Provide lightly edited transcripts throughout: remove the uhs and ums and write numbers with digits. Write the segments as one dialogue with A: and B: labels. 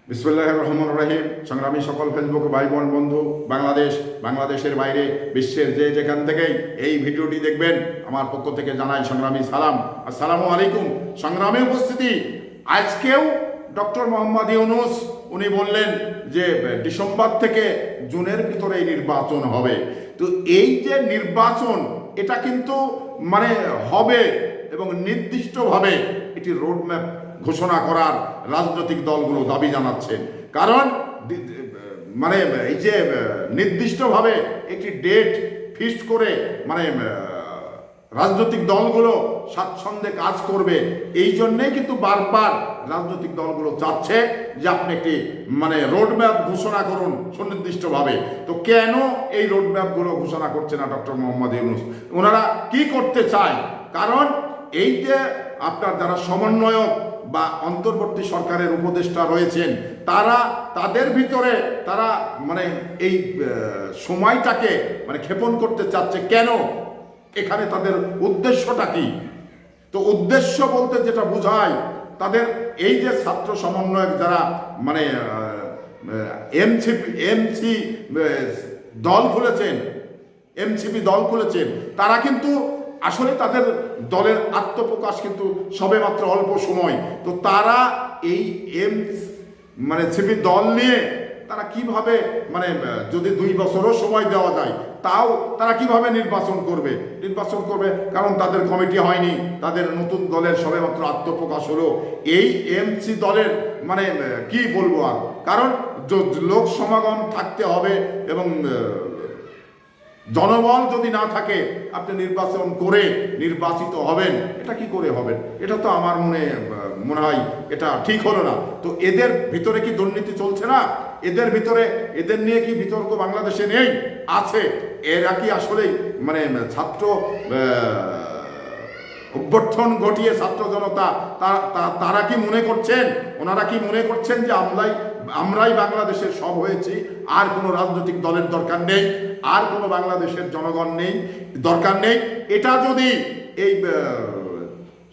A: বিসমিল্লাহির রহমানির রহিম। সংগ্রামী সকল ফেসবুক ভাই বোন বন্ধু, বাংলাদেশের বাইরে বিশ্বের যে যেখান থেকেই এই ভিডিওটি দেখবেন, আমার পক্ষ থেকে জানাই সংগ্রামী সালাম। আসসালামু আলাইকুম। সংগ্রামী উপস্থিতি, আজকেও ডক্টর মোহাম্মদ ইউনূস উনি বললেন যে ডিসেম্বর থেকে জুনের ভিতরে নির্বাচন হবে। তো এই যে নির্বাচন, এটা কিন্তু মানে হবে এবং নির্দিষ্টভাবে এটি রোডম্যাপ ঘোষণা করার রাজনৈতিক দলগুলো দাবি জানাচ্ছেন। কারণ মানে এই যে নির্দিষ্টভাবে একটি ডেট ফিক্সড করে মানে রাজনৈতিক দলগুলো স্বাচ্ছন্দ্যে কাজ করবে, এই জন্যেই কিন্তু বারবার রাজনৈতিক দলগুলো চাচ্ছে যে আপনি একটি মানে রোডম্যাপ ঘোষণা করুন সুনির্দিষ্টভাবে। তো কেন এই রোডম্যাপগুলো ঘোষণা করছে না ডক্টর মোহাম্মদ ইউনূস? ওনারা কি করতে চায়? কারণ এই যে আপনার যারা সমন্বয়ক বা অন্তর্বর্তী সরকারের উপদেষ্টা রয়েছেন, তাদের ভিতরে তারা মানে এই সময়টাকে মানে ক্ষেপণ করতে চাচ্ছে কেন? এখানে তাদের উদ্দেশ্যটা কি? তো উদ্দেশ্য বলতে যেটা বোঝায়, তাদের এই যে ছাত্র সমন্বয়ক যারা মানে এমসি দল খুলেছেন, এমসিপি দল খুলেছেন, তারা কিন্তু আসলে তাদের দলের আত্মপ্রকাশ কিন্তু সবেমাত্র অল্প সময়। তো তারা এই মানে সিপি দল নিয়ে তারা কিভাবে মানে যদি 2 বছরও সময় দেওয়া যায়, তাও তারা কিভাবে নির্বাচন করবে? কারণ তাদের কমিটি হয়নি, তাদের নতুন দলের সবেমাত্র আত্মপ্রকাশ হলো। এই এমসি দলের মানে কি বলবো আর, কারণ লোক সমাগম থাকতে হবে এবং জনবল যদি না থাকে আপনি নির্বাচন করে নির্বাচিত হবেন, এটা কি করে হবেন? এটা তো আমার মনে হয় এটা ঠিক হলো না। তো এদের ভিতরে কি দুর্নীতি চলছে না? এদের নিয়ে কি বিতর্ক বাংলাদেশে নেই? আছে। এরা কি আসলেই মানে ছাত্র অভ্যর্থন ঘটিয়ে ছাত্র জনতা তারা কি মনে করছেন, ওনারা কি মনে করছেন যে আমরাই বাংলাদেশের সব হয়েছি, আর কোনো রাজনৈতিক দলের দরকার নেই, আর কোনো বাংলাদেশের জনগণ নেই, দরকার নেই? এটা যদি এই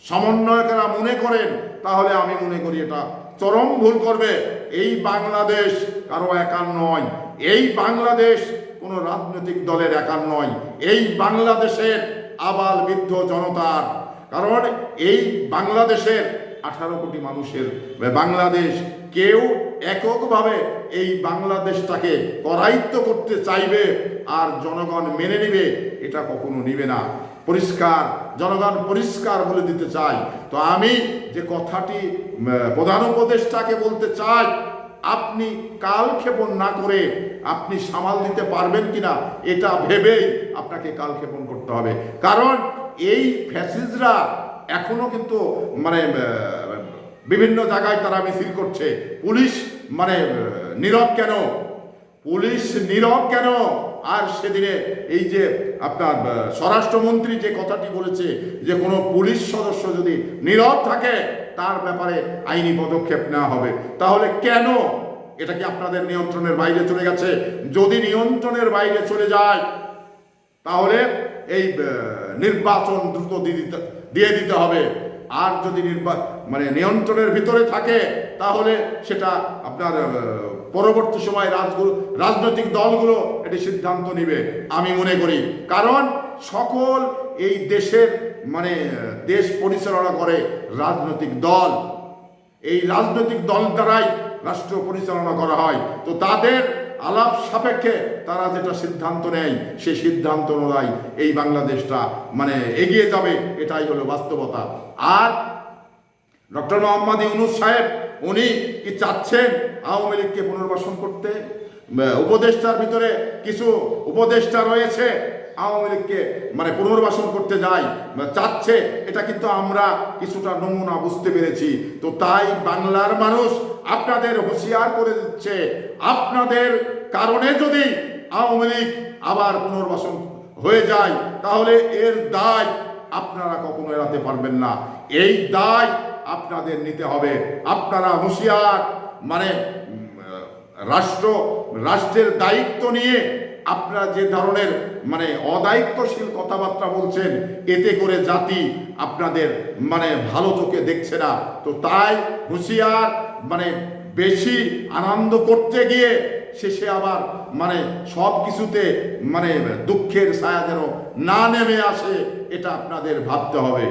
A: সমন্বয়কেরা মনে করেন, তাহলে আমি মনে করি এটা চরম ভুল করবে। এই বাংলাদেশ কারো একার নয়, এই বাংলাদেশ কোনো রাজনৈতিক দলের একার নয়, এই বাংলাদেশের আবাল বৃদ্ধ জনতার। কারণ এই বাংলাদেশের 18 কোটি মানুষের বাংলাদেশ, কেউ এককভাবে এই বাংলাদেশটাকে করায়ত্ত করতে চাইবে আর জনগণ মেনে নিবে, এটা কখনো নিবে না। পরিষ্কার, জনগণ পরিষ্কার বলে দিতে চাই। তো আমি যে কথাটি প্রধান উপদেষ্টাকে বলতে চাই, আপনি কালক্ষেপণ না করে আপনি সামাল দিতে পারবেন কিনা এটা ভেবেই আপনাকে কালক্ষেপণ করতে হবে। কারণ এই ফ্যাসিস্টরা এখনো কিন্তু মানে বিভিন্ন জায়গায় তারা মিছিল করছে। পুলিশ মানে নীরব কেন? পুলিশ নীরব কেন? আর সেদিনে এই যে আপনার স্বরাষ্ট্রমন্ত্রী যে কথাটি বলেছে যে কোনো পুলিশ সদস্য যদি নীরব থাকে তার ব্যাপারে আইনি পদক্ষেপ নেওয়া হবে, তাহলে কেন? এটা কি আপনাদের নিয়ন্ত্রণের বাইরে চলে গেছে? যদি নিয়ন্ত্রণের বাইরে চলে যায়, তাহলে এই নির্বাচন দ্রুত দিয়ে দিতে হবে। আর যদি মানে নিয়ন্ত্রণের ভিতরে থাকে, তাহলে সেটা আপনার পরবর্তী সময় রাজনৈতিক দলগুলো এটি সিদ্ধান্ত নেবে আমি মনে করি। কারণ সকল এই দেশের মানে দেশ পরিচালনা করে রাজনৈতিক দল, এই রাজনৈতিক দল দ্বারাই রাষ্ট্র পরিচালনা করা হয়। তো তাদের আলাপ সাপেক্ষে তারা যেটা সিদ্ধান্ত নেয়, সেই সিদ্ধান্ত অনুযায়ী এই বাংলাদেশটা মানে এগিয়ে যাবে, এটাই হলো বাস্তবতা। আর ডক্টর মোহাম্মদ ইউনূস সাহেব উনি কি চাচ্ছেন আওয়ামী লীগকে পুনর্বাসন করতে? উপদেষ্টার ভিতরে কিছু উপদেষ্টা রয়েছে আওয়ামী লীগকে মানে পুনর্বাসন করতে চাচ্ছে, এটা কিন্তু আমরা কিছুটা নমুনা বুঝতে পেরেছি। তো তাই বাংলার মানুষ আপনাদের হুঁশিয়ার করে দিচ্ছে, আপনাদের কারণে যদি আওয়ামী লীগ আবার পুনর্বাসন হয়ে যায়, তাহলে এর দায় আপনারা কখনো এড়াতে পারবেন না। এই দায় আপনাদের নিতে হবে। আপনারা হুঁশিয়ার, মানে রাষ্ট্রের দায়িত্ব নিয়ে আপনারা যে ধরনের মানে অদায়িত্বশীল কথাবার্তা বলছেন, এতে করে জাতি আপনাদের মানে ভালো চোখে দেখছে না। তো তাই হুঁশিয়ার, মানে বেশি আনন্দ করতে গিয়ে শেষে আবার মানে সব কিছুতে মানে দুঃখের ছায়া যেন না নেমে আসে, এটা আপনাদের ভাবতে হবে।